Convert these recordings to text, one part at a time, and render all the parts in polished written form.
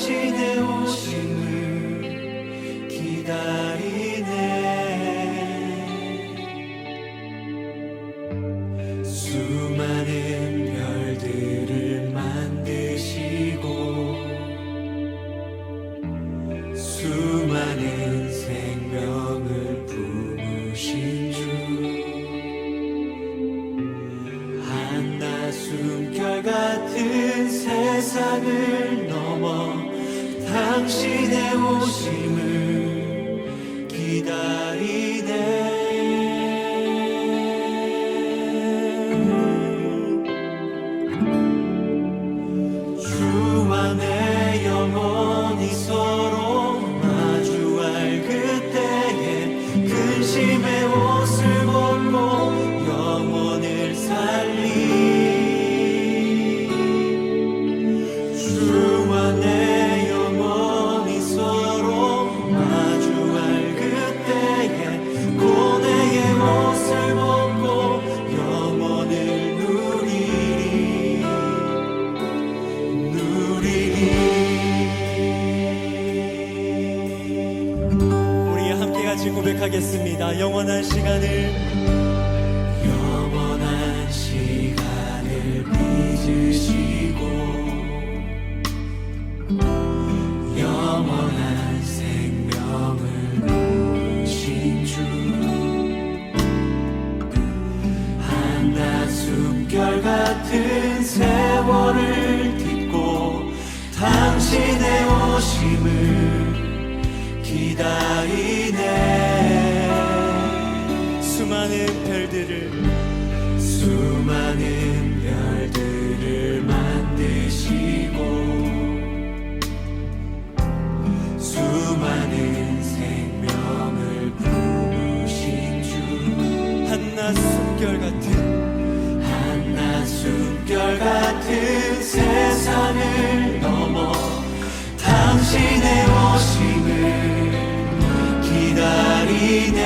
당신의 오심을 기다리네. 수많은 별들을 만드시고 수많은 생명을 품으신 주, 한낮숨결 같은 세상을 넘어 당신의 오심을 기다리네. 주와 내 영혼이 서로 마주할 그때에 근심의 옷을 벗고 영혼을 살리. 주와 내 영혼이 서로 마주할 그때에 고뇌의 옷을 벗고 영혼을 누리리. 우리 함께 같이 고백하겠습니다. 영원한 시간을 빚으시고 영원한 생명을 누리신 주, 한낮숨결 같은 세월을 딛고 당신의 오심을 기다리네. 수많은 별들을 만드시고 수많은 생명을 품으신 주, 한낮숨결 같은 세상을 넘어 당신의 오심을 기다리네.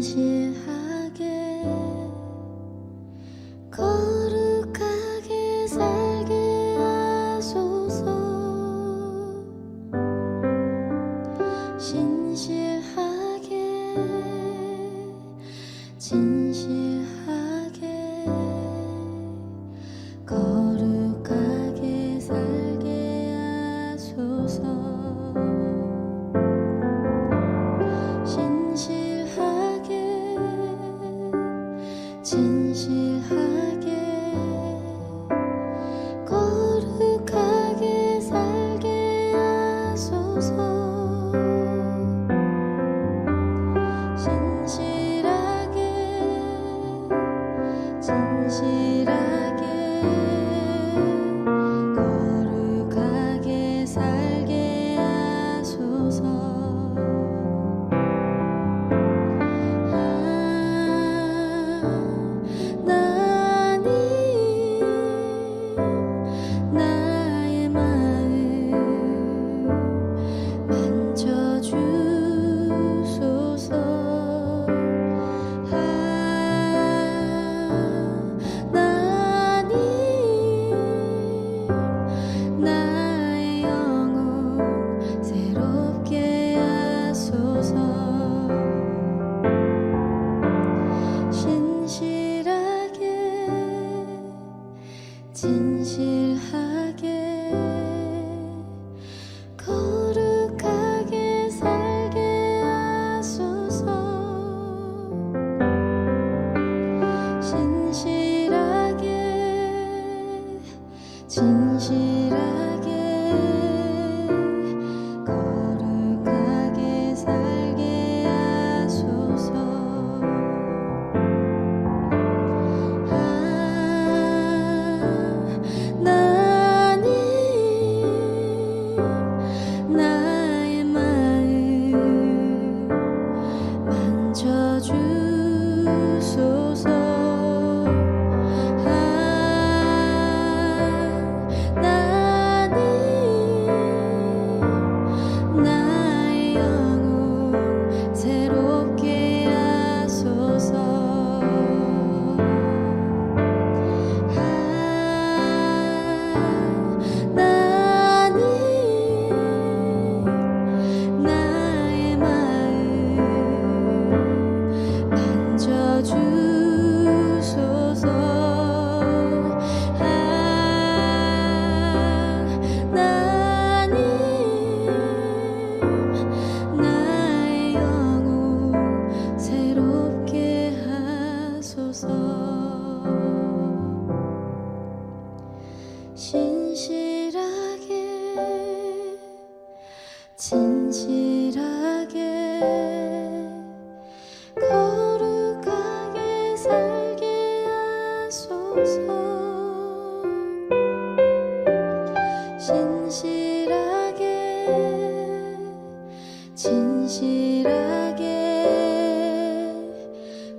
진실하게 거룩하게 살게 하소서. 진실하게 거룩하게 살게 하소서. 진실하게 거룩하게 살게 하소서. 진실하게 진실하게 거룩하게 살게 하소서. 진실하게 거룩하게 살게 하소서. 하나님 나의 마음 만져주소서. 나의 영혼 새롭게 하소서. 하나님 나의 마음 만져주소서. 나의 영혼 새롭게 하소서. 진실하게 거룩하게 살게 하소서. 진실하게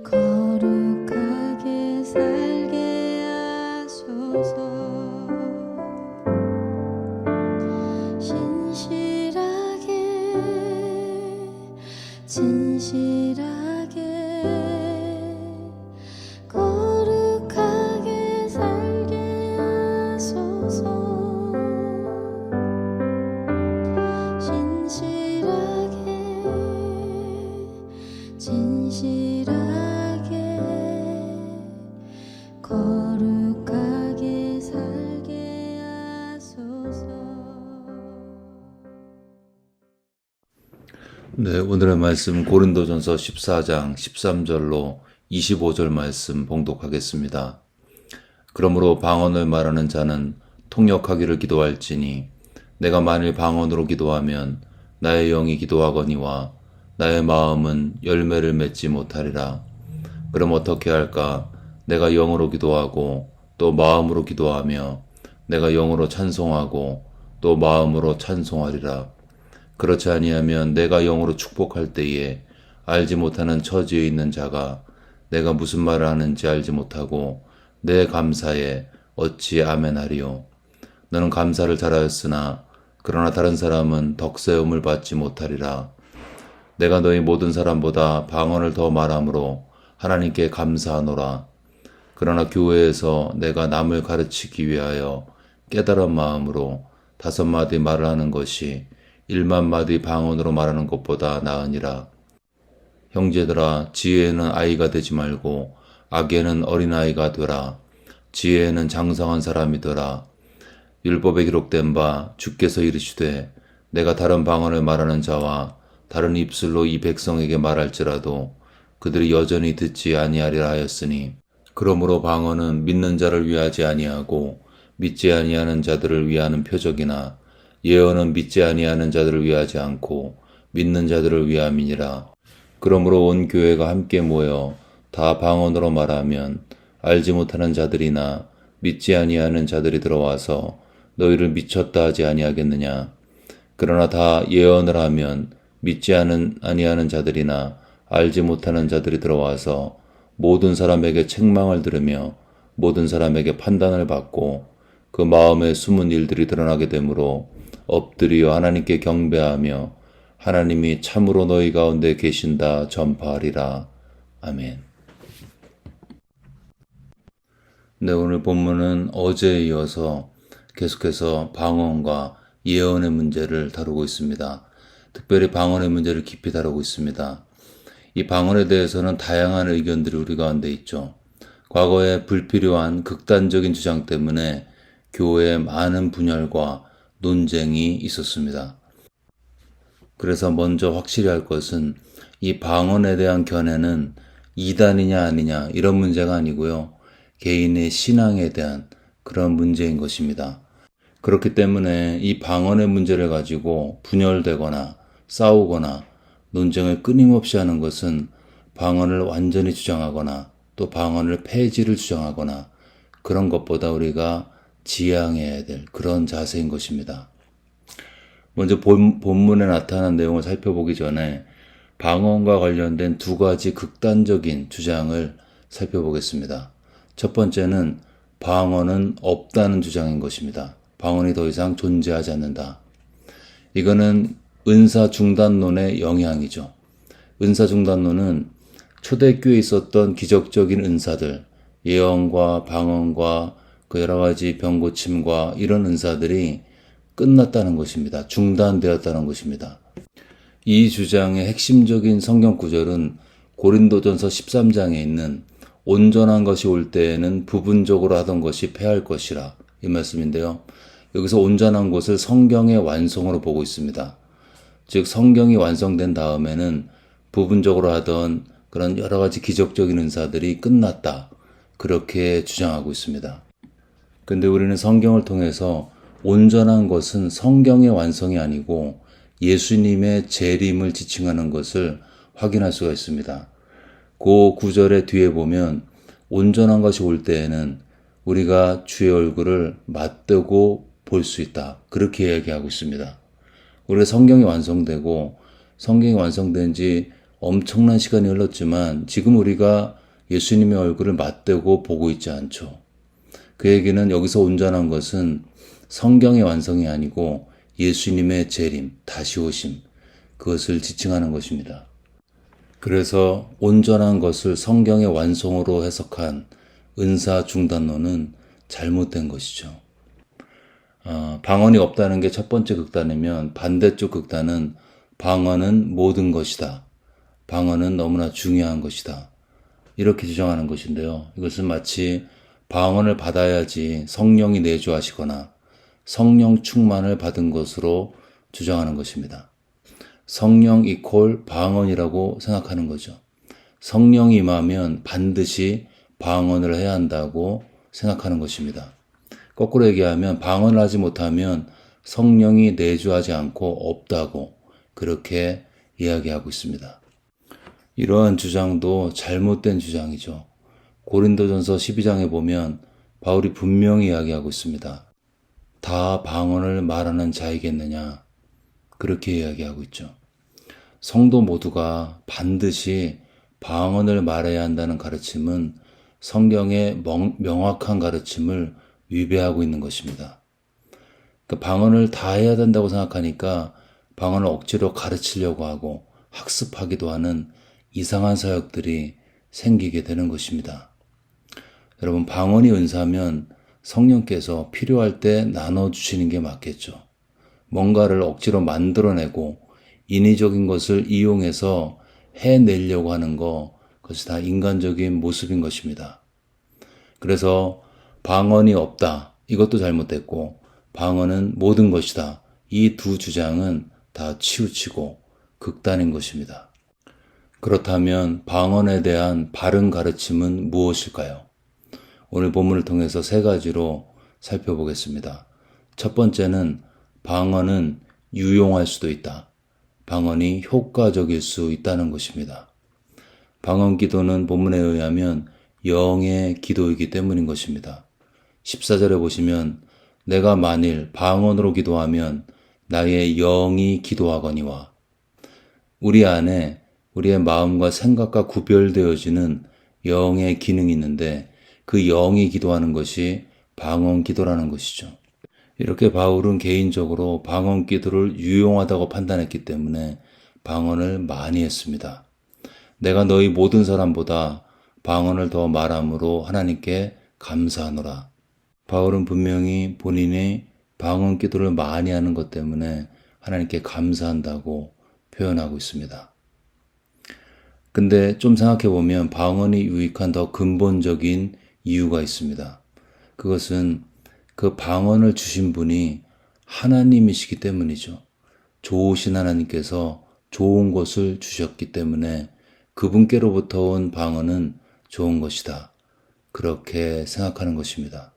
거룩하게 살게 하소서. 진실하게 거룩하게 살게 하소서. 진실하게 거룩하게 살게 하소서. 네, 오늘의 말씀 고린도전서 14장 13절로 25절 말씀 봉독하겠습니다. 그러므로 방언을 말하는 자는 통역하기를 기도할지니 내가 만일 방언으로 기도하면 나의 영이 기도하거니와 나의 마음은 열매를 맺지 못하리라. 그럼 어떻게 할까? 내가 영으로 기도하고 또 마음으로 기도하며 내가 영으로 찬송하고 또 마음으로 찬송하리라. 그렇지 아니하면 내가 영으로 축복할 때에 알지 못하는 처지에 있는 자가 내가 무슨 말을 하는지 알지 못하고 내 감사에 어찌 아멘하리요. 너는 감사를 잘하였으나 그러나 다른 사람은 덕세움을 받지 못하리라. 내가 너희 모든 사람보다 방언을 더 말함으로 하나님께 감사하노라. 그러나 교회에서 내가 남을 가르치기 위하여 깨달은 마음으로 5마디 말을 하는 것이 1만마디 방언으로 말하는 것보다 나으니라. 형제들아, 지혜에는 아이가 되지 말고 악에는 어린아이가 되라. 지혜에는 장성한 사람이 되라. 율법에 기록된 바 주께서 이르시되 내가 다른 방언을 말하는 자와 다른 입술로 이 백성에게 말할지라도 그들이 여전히 듣지 아니하리라 하였으니, 그러므로 방언은 믿는 자를 위하지 아니하고 믿지 아니하는 자들을 위하는 표적이나 예언은 믿지 아니하는 자들을 위하지 않고 믿는 자들을 위함이니라. 그러므로 온 교회가 함께 모여 다 방언으로 말하면 알지 못하는 자들이나 믿지 아니하는 자들이 들어와서 너희를 미쳤다 하지 아니하겠느냐. 그러나 다 예언을 하면 믿지 아니하는 자들이나 알지 못하는 자들이 들어와서 모든 사람에게 책망을 들으며 모든 사람에게 판단을 받고 그 마음에 숨은 일들이 드러나게 되므로 엎드려 하나님께 경배하며 하나님이 참으로 너희 가운데 계신다 전파하리라. 아멘. 네, 오늘 본문은 어제에 이어서 계속해서 방언과 예언의 문제를 다루고 있습니다. 특별히 방언의 문제를 깊이 다루고 있습니다. 이 방언에 대해서는 다양한 의견들이 우리 가운데 있죠. 과거에 불필요한 극단적인 주장 때문에 교회에 많은 분열과 논쟁이 있었습니다. 그래서 먼저 확실히 할 것은 이 방언에 대한 견해는 이단이냐 아니냐 이런 문제가 아니고요. 개인의 신앙에 대한 그런 문제인 것입니다. 그렇기 때문에 이 방언의 문제를 가지고 분열되거나 싸우거나 논쟁을 끊임없이 하는 것은 방언을 완전히 주장하거나 또 방언을 폐지를 주장하거나 그런 것보다 우리가 지양해야 될 그런 자세인 것입니다. 먼저 본문에 나타난 내용을 살펴보기 전에 방언과 관련된 두 가지 극단적인 주장을 살펴보겠습니다. 첫 번째는 방언은 없다는 주장인 것입니다. 방언이 더 이상 존재하지 않는다. 이거는 은사중단론의 영향이죠. 은사중단론은 초대교회에 있었던 기적적인 은사들, 예언과 방언과 그 여러 가지 병고침과 이런 은사들이 끝났다는 것입니다. 중단되었다는 것입니다. 이 주장의 핵심적인 성경 구절은 고린도전서 13장에 있는 온전한 것이 올 때에는 부분적으로 하던 것이 패할 것이라 이 말씀인데요. 여기서 온전한 것을 성경의 완성으로 보고 있습니다. 즉 성경이 완성된 다음에는 부분적으로 하던 그런 여러 가지 기적적인 은사들이 끝났다. 그렇게 주장하고 있습니다. 근데 우리는 성경을 통해서 온전한 것은 성경의 완성이 아니고 예수님의 재림을 지칭하는 것을 확인할 수가 있습니다. 그 구절의 뒤에 보면 온전한 것이 올 때에는 우리가 주의 얼굴을 맞대고 볼 수 있다. 그렇게 얘기하고 있습니다. 우리가 성경이 완성되고 성경이 완성된 지 엄청난 시간이 흘렀지만 지금 우리가 예수님의 얼굴을 맞대고 보고 있지 않죠. 그 얘기는 여기서 온전한 것은 성경의 완성이 아니고 예수님의 재림, 다시 오심, 그것을 지칭하는 것입니다. 그래서 온전한 것을 성경의 완성으로 해석한 은사 중단론은 잘못된 것이죠. 방언이 없다는 게 첫 번째 극단이면 반대쪽 극단은 방언은 모든 것이다. 방언은 너무나 중요한 것이다. 이렇게 주장하는 것인데요. 이것은 마치 방언을 받아야지 성령이 내주하시거나 성령 충만을 받은 것으로 주장하는 것입니다. 성령 이퀄 방언이라고 생각하는 거죠. 성령이 임하면 반드시 방언을 해야 한다고 생각하는 것입니다. 거꾸로 얘기하면 방언을 하지 못하면 성령이 내주하지 않고 없다고 그렇게 이야기하고 있습니다. 이러한 주장도 잘못된 주장이죠. 고린도전서 12장에 보면 바울이 분명히 이야기하고 있습니다. 다 방언을 말하는 자이겠느냐 그렇게 이야기하고 있죠. 성도 모두가 반드시 방언을 말해야 한다는 가르침은 성경의 명확한 가르침을 위배하고 있는 것입니다. 그 방언을 다 해야 된다고 생각하니까 방언을 억지로 가르치려고 하고 학습하기도 하는 이상한 사역들이 생기게 되는 것입니다. 여러분, 방언이 은사면 성령께서 필요할 때 나눠주시는 게 맞겠죠. 뭔가를 억지로 만들어내고 인위적인 것을 이용해서 해내려고 하는 거, 그것이 다 인간적인 모습인 것입니다. 그래서 방언이 없다, 이것도 잘못됐고 방언은 모든 것이다, 이 두 주장은 다 치우치고 극단인 것입니다. 그렇다면 방언에 대한 바른 가르침은 무엇일까요? 오늘 본문을 통해서 세 가지로 살펴보겠습니다. 첫 번째는 방언은 유용할 수도 있다. 방언이 효과적일 수 있다는 것입니다. 방언 기도는 본문에 의하면 영의 기도이기 때문인 것입니다. 14절에 보시면 내가 만일 방언으로 기도하면 나의 영이 기도하거니와, 우리 안에 우리의 마음과 생각과 구별되어지는 영의 기능이 있는데 그 영이 기도하는 것이 방언 기도라는 것이죠. 이렇게 바울은 개인적으로 방언 기도를 유용하다고 판단했기 때문에 방언을 많이 했습니다. 내가 너희 모든 사람보다 방언을 더 말함으로 하나님께 감사하노라. 바울은 분명히 본인이 방언 기도를 많이 하는 것 때문에 하나님께 감사한다고 표현하고 있습니다. 근데 좀 생각해보면 방언이 유익한 더 근본적인 이유가 있습니다. 그것은 그 방언을 주신 분이 하나님이시기 때문이죠. 좋으신 하나님께서 좋은 것을 주셨기 때문에 그분께로부터 온 방언은 좋은 것이다. 그렇게 생각하는 것입니다.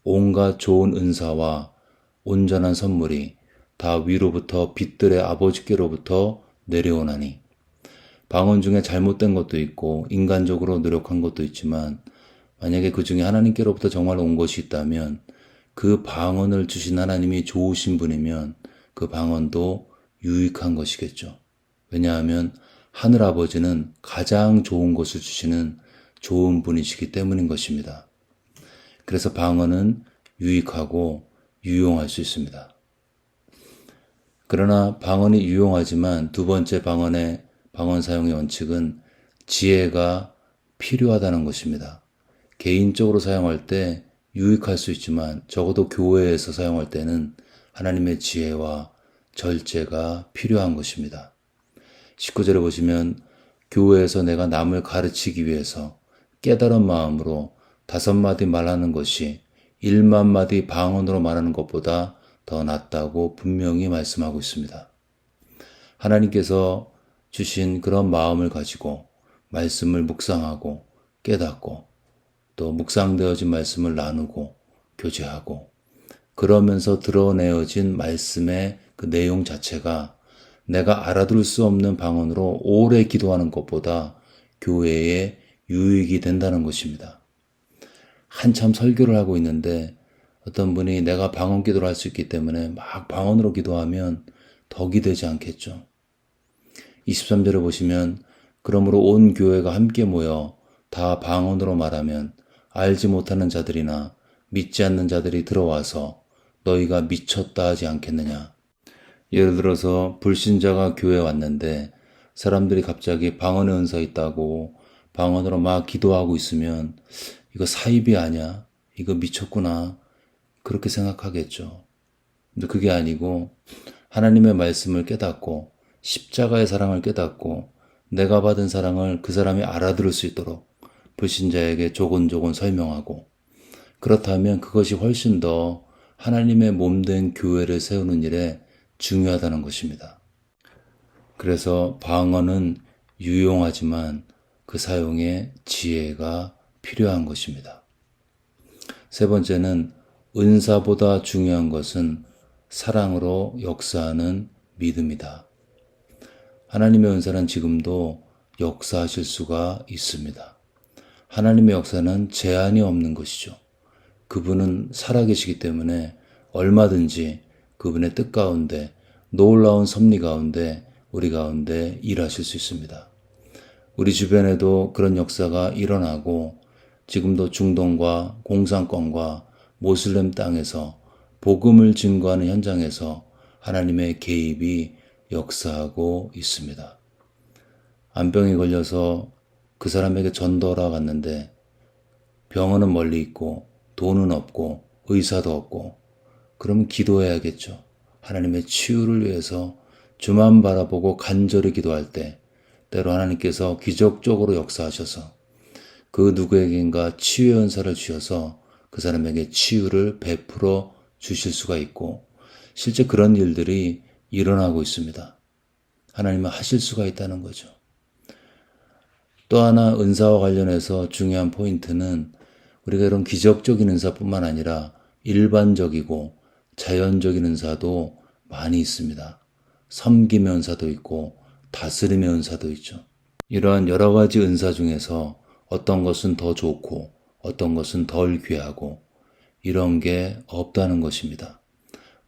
온갖 좋은 은사와 온전한 선물이 다 위로부터 빛들의 아버지께로부터 내려오나니, 방언 중에 잘못된 것도 있고 인간적으로 노력한 것도 있지만 만약에 그 중에 하나님께로부터 정말 온 것이 있다면 그 방언을 주신 하나님이 좋으신 분이면 그 방언도 유익한 것이겠죠. 왜냐하면 하늘아버지는 가장 좋은 것을 주시는 좋은 분이시기 때문인 것입니다. 그래서 방언은 유익하고 유용할 수 있습니다. 그러나 방언이 유용하지만 두 번째 방언 사용의 원칙은 지혜가 필요하다는 것입니다. 개인적으로 사용할 때 유익할 수 있지만 적어도 교회에서 사용할 때는 하나님의 지혜와 절제가 필요한 것입니다. 19절에 보시면 교회에서 내가 남을 가르치기 위해서 깨달은 마음으로 5마디 말하는 것이 1만마디 방언으로 말하는 것보다 더 낫다고 분명히 말씀하고 있습니다. 하나님께서 주신 그런 마음을 가지고 말씀을 묵상하고 깨닫고 또 묵상되어진 말씀을 나누고 교제하고 그러면서 드러내어진 말씀의 그 내용 자체가 내가 알아들을 수 없는 방언으로 오래 기도하는 것보다 교회에 유익이 된다는 것입니다. 한참 설교를 하고 있는데 어떤 분이 내가 방언 기도를 할 수 있기 때문에 막 방언으로 기도하면 덕이 되지 않겠죠. 23절을 보시면 그러므로 온 교회가 함께 모여 다 방언으로 말하면 알지 못하는 자들이나 믿지 않는 자들이 들어와서 너희가 미쳤다 하지 않겠느냐. 예를 들어서 불신자가 교회에 왔는데 사람들이 갑자기 방언의 은사 있다고 방언으로 막 기도하고 있으면 이거 사입이 아니야? 이거 미쳤구나. 그렇게 생각하겠죠. 근데 그게 아니고 하나님의 말씀을 깨닫고 십자가의 사랑을 깨닫고 내가 받은 사랑을 그 사람이 알아들을 수 있도록 불신자에게 조곤조곤 설명하고 그렇다면 그것이 훨씬 더 하나님의 몸된 교회를 세우는 일에 중요하다는 것입니다. 그래서 방언은 유용하지만 그 사용에 지혜가 필요한 것입니다. 세 번째는 은사보다 중요한 것은 사랑으로 역사하는 믿음이다. 하나님의 은사는 지금도 역사하실 수가 있습니다. 하나님의 역사는 제한이 없는 것이죠. 그분은 살아계시기 때문에 얼마든지 그분의 뜻 가운데 놀라운 섭리 가운데 우리 가운데 일하실 수 있습니다. 우리 주변에도 그런 역사가 일어나고 지금도 중동과 공산권과 모슬렘 땅에서 복음을 증거하는 현장에서 하나님의 개입이 역사하고 있습니다. 암병이 걸려서 그 사람에게 전도하러 갔는데 병원은 멀리 있고 돈은 없고 의사도 없고 그러면 기도해야겠죠. 하나님의 치유를 위해서 주만 바라보고 간절히 기도할 때 때로 하나님께서 기적적으로 역사하셔서 그 누구에겐가 치유의 은사를 주셔서 그 사람에게 치유를 베풀어 주실 수가 있고 실제 그런 일들이 일어나고 있습니다. 하나님은 하실 수가 있다는 거죠. 또 하나 은사와 관련해서 중요한 포인트는 우리가 이런 기적적인 은사뿐만 아니라 일반적이고 자연적인 은사도 많이 있습니다. 섬김의 은사도 있고 다스림의 은사도 있죠. 이러한 여러 가지 은사 중에서 어떤 것은 더 좋고 어떤 것은 덜 귀하고 이런 게 없다는 것입니다.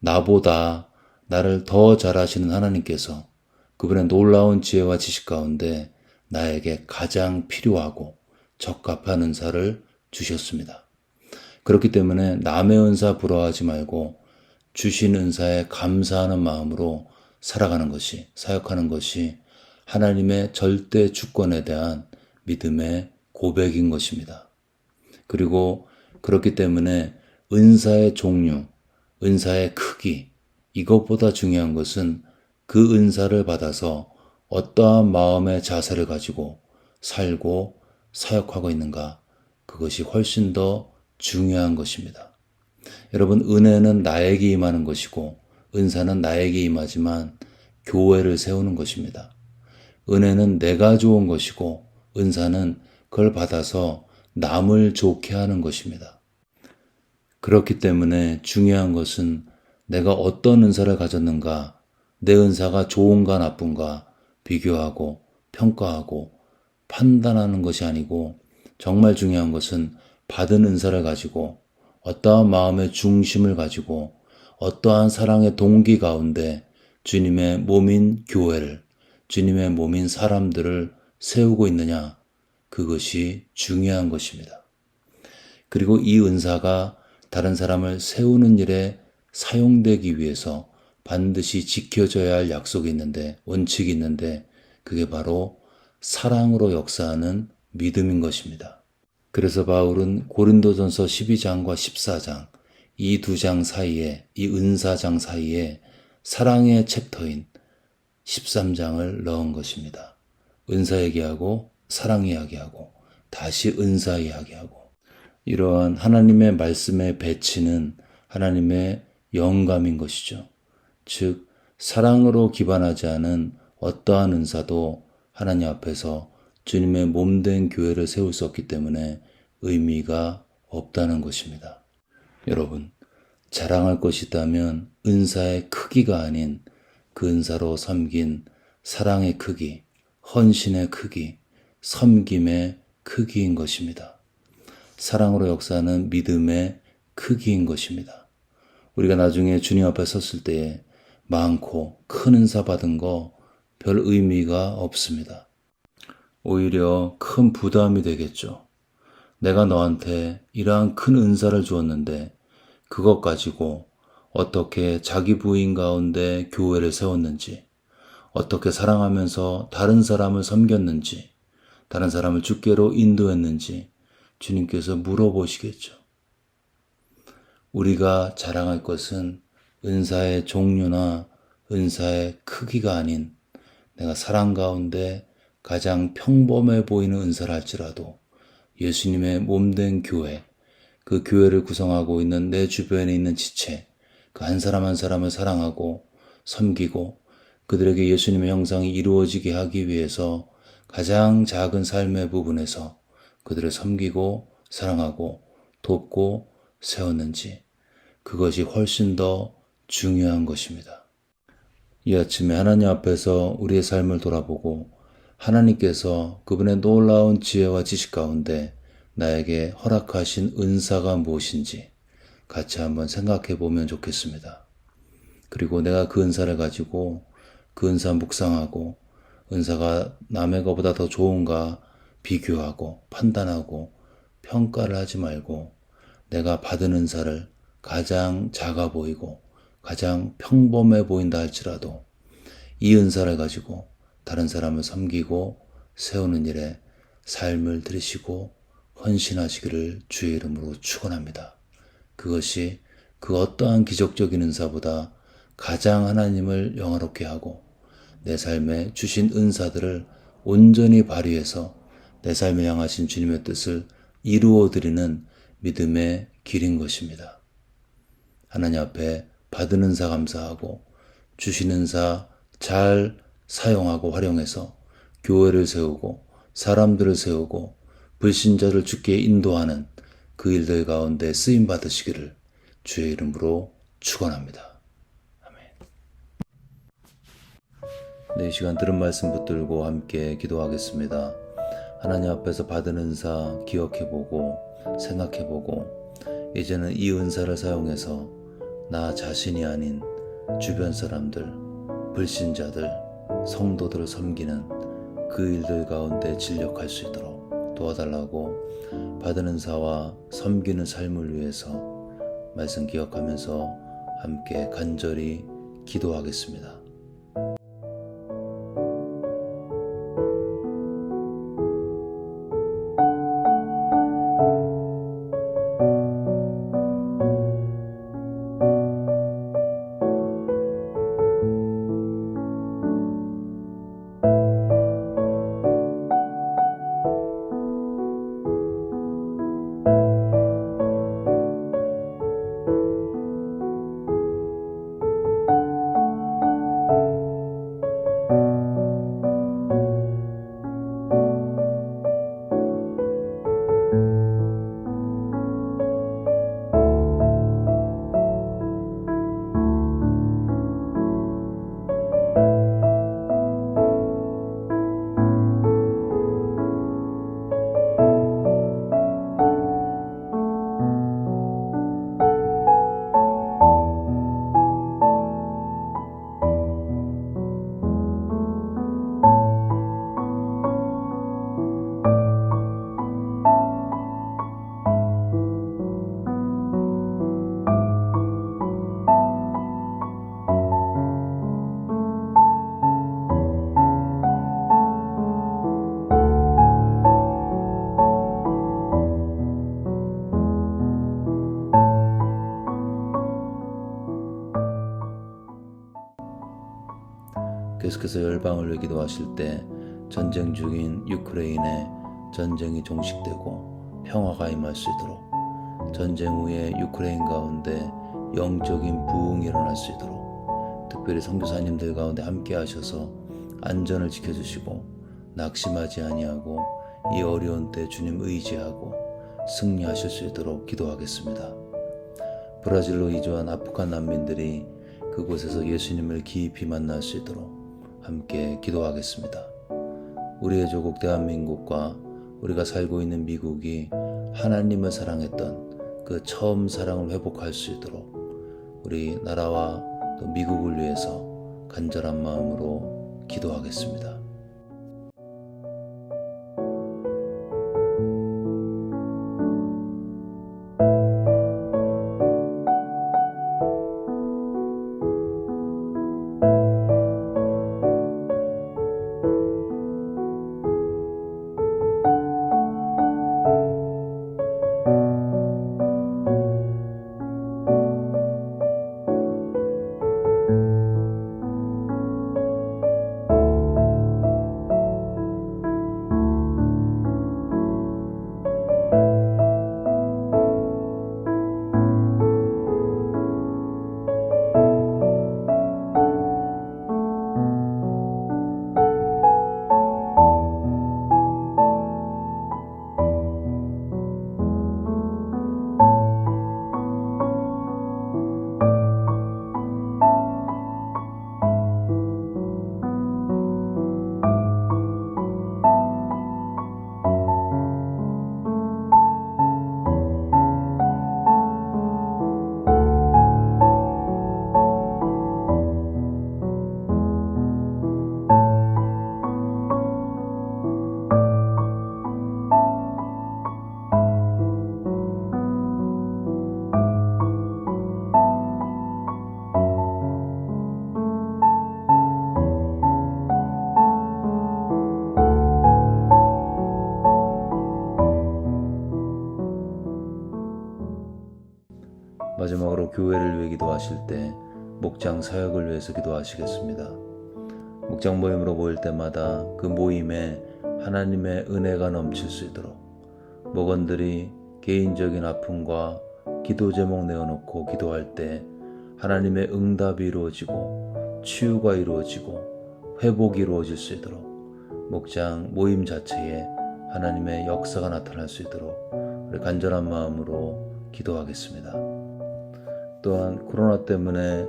나보다 나를 더 잘하시는 하나님께서 그분의 놀라운 지혜와 지식 가운데 나에게 가장 필요하고 적합한 은사를 주셨습니다. 그렇기 때문에 남의 은사 부러워하지 말고 주신 은사에 감사하는 마음으로 살아가는 것이, 사역하는 것이 하나님의 절대 주권에 대한 믿음의 고백인 것입니다. 그리고 그렇기 때문에 은사의 종류, 은사의 크기, 이것보다 중요한 것은 그 은사를 받아서 어떠한 마음의 자세를 가지고 살고 사역하고 있는가, 그것이 훨씬 더 중요한 것입니다. 여러분, 은혜는 나에게 임하는 것이고 은사는 나에게 임하지만 교회를 세우는 것입니다. 은혜는 내가 좋은 것이고 은사는 그걸 받아서 남을 좋게 하는 것입니다. 그렇기 때문에 중요한 것은 내가 어떤 은사를 가졌는가, 내 은사가 좋은가 나쁜가 비교하고 평가하고 판단하는 것이 아니고, 정말 중요한 것은 받은 은사를 가지고 어떠한 마음의 중심을 가지고 어떠한 사랑의 동기 가운데 주님의 몸인 교회를, 주님의 몸인 사람들을 세우고 있느냐, 그것이 중요한 것입니다. 그리고 이 은사가 다른 사람을 세우는 일에 사용되기 위해서 반드시 지켜져야 할 약속이 있는데, 원칙이 있는데, 그게 바로 사랑으로 역사하는 믿음인 것입니다. 그래서 바울은 고린도전서 12장과 14장, 이 두 장 사이에, 이 은사장 사이에 사랑의 챕터인 13장을 넣은 것입니다. 은사 얘기하고 사랑 이야기하고 다시 은사 이야기하고, 이러한 하나님의 말씀의 배치는 하나님의 영감인 것이죠. 즉 사랑으로 기반하지 않은 어떠한 은사도 하나님 앞에서 주님의 몸된 교회를 세울 수 없기 때문에 의미가 없다는 것입니다. 여러분, 자랑할 것이 있다면 은사의 크기가 아닌 그 은사로 섬긴 사랑의 크기, 헌신의 크기, 섬김의 크기인 것입니다. 사랑으로 역사하는 믿음의 크기인 것입니다. 우리가 나중에 주님 앞에 섰을 때에 많고 큰 은사 받은 거 별 의미가 없습니다. 오히려 큰 부담이 되겠죠. 내가 너한테 이러한 큰 은사를 주었는데 그것 가지고 어떻게 자기 부인 가운데 교회를 세웠는지, 어떻게 사랑하면서 다른 사람을 섬겼는지, 다른 사람을 주께로 인도했는지 주님께서 물어보시겠죠. 우리가 자랑할 것은 은사의 종류나 은사의 크기가 아닌, 내가 사랑 가운데 가장 평범해 보이는 은사를 할지라도 예수님의 몸된 교회, 그 교회를 구성하고 있는 내 주변에 있는 지체, 그 한 사람 한 사람을 사랑하고 섬기고 그들에게 예수님의 형상이 이루어지게 하기 위해서 가장 작은 삶의 부분에서 그들을 섬기고 사랑하고 돕고 세웠는지, 그것이 훨씬 더 중요한 것입니다. 이 아침에 하나님 앞에서 우리의 삶을 돌아보고 하나님께서 그분의 놀라운 지혜와 지식 가운데 나에게 허락하신 은사가 무엇인지 같이 한번 생각해 보면 좋겠습니다. 그리고 내가 그 은사를 가지고 그 은사 묵상하고 은사가 남의 것보다 더 좋은가 비교하고 판단하고 평가를 하지 말고, 내가 받은 은사를 가장 작아 보이고 가장 평범해 보인다 할지라도 이 은사를 가지고 다른 사람을 섬기고 세우는 일에 삶을 들이시고 헌신하시기를 주의 이름으로 축원합니다. 그것이 그 어떠한 기적적인 은사보다 가장 하나님을 영화롭게 하고 내 삶에 주신 은사들을 온전히 발휘해서 내 삶을 향하신 주님의 뜻을 이루어드리는 믿음의 길인 것입니다. 하나님 앞에 받은 은사 감사하고 주신 은사 잘 사용하고 활용해서 교회를 세우고 사람들을 세우고 불신자를 주께 인도하는 그 일들 가운데 쓰임 받으시기를 주의 이름으로 축원합니다. 아멘. 네, 이 시간 들은 말씀 붙들고 함께 기도하겠습니다. 하나님 앞에서 받은 은사 기억해보고 생각해보고, 이제는 이 은사를 사용해서 나 자신이 아닌 주변 사람들, 불신자들, 성도들을 섬기는 그 일들 가운데 진력할 수 있도록 도와달라고 받은 은사와 섬기는 삶을 위해서 말씀 기억하면서 함께 간절히 기도하겠습니다. 계속해서 열방을 위해 기도하실 때 전쟁 중인 유크레인에 전쟁이 종식되고 평화가 임할 수 있도록, 전쟁 후에 유크레인 가운데 영적인 부흥이 일어날 수 있도록 특별히 선교사님들 가운데 함께 하셔서 안전을 지켜주시고 낙심하지 아니하고 이 어려운 때 주님 의지하고 승리하실 수 있도록 기도하겠습니다. 브라질로 이주한 아프간 난민들이 그곳에서 예수님을 깊이 만날 수 있도록 함께 기도하겠습니다. 우리의 조국 대한민국과 우리가 살고 있는 미국이 하나님을 사랑했던 그 처음 사랑을 회복할 수 있도록 우리 나라와 또 미국을 위해서 간절한 마음으로 기도하겠습니다. 마지막으로 교회를 위해 기도하실 때 목장 사역을 위해서 기도하시겠습니다. 목장 모임으로 모일 때마다 그 모임에 하나님의 은혜가 넘칠 수 있도록 목원들이 개인적인 아픔과 기도 제목 내어놓고 기도할 때 하나님의 응답이 이루어지고 치유가 이루어지고 회복이 이루어질 수 있도록 목장 모임 자체에 하나님의 역사가 나타날 수 있도록 우리 간절한 마음으로 기도하겠습니다. 또한 코로나 때문에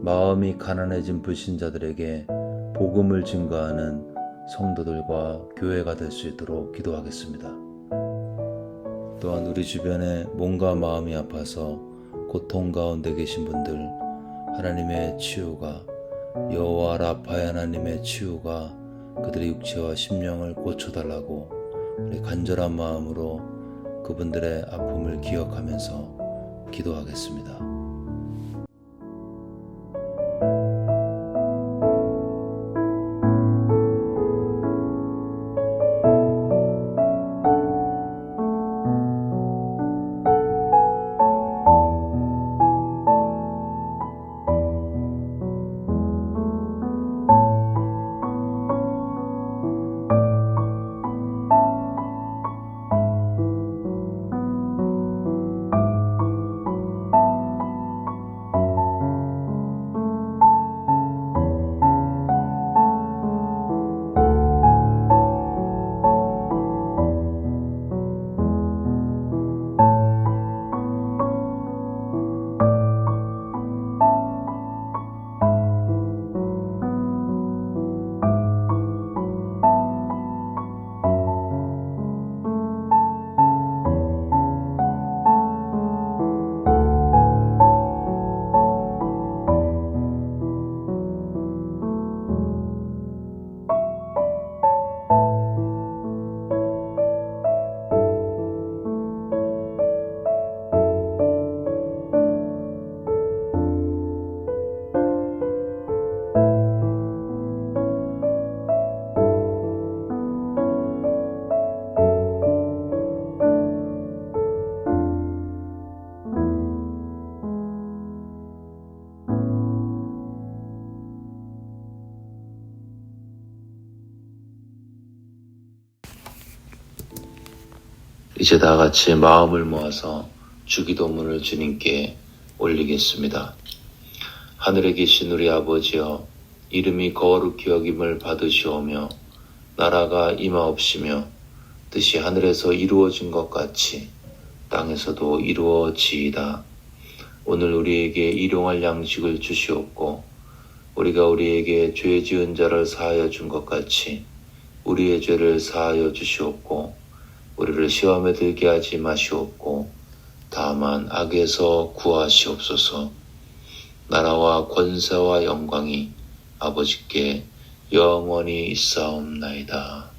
마음이 가난해진 불신자들에게 복음을 증거하는 성도들과 교회가 될 수 있도록 기도하겠습니다. 또한 우리 주변에 몸과 마음이 아파서 고통 가운데 계신 분들 하나님의 치유가 여호와 라파의 하나님의 치유가 그들의 육체와 심령을 고쳐달라고 우리 간절한 마음으로 그분들의 아픔을 기억하면서 기도하겠습니다. 이제 다 같이 마음을 모아서 주기도문을 주님께 올리겠습니다. 하늘에 계신 우리 아버지여, 이름이 거룩히 여김을 받으시오며 나라가 임하옵시며 뜻이 하늘에서 이루어진 것 같이 땅에서도 이루어지이다. 오늘 우리에게 일용할 양식을 주시옵고 우리가 우리에게 죄 지은 자를 사하여 준 것 같이 우리의 죄를 사하여 주시옵고 우리를 시험에 들게 하지 마시옵고 다만 악에서 구하시옵소서. 나라와 권세와 영광이 아버지께 영원히 있사옵나이다.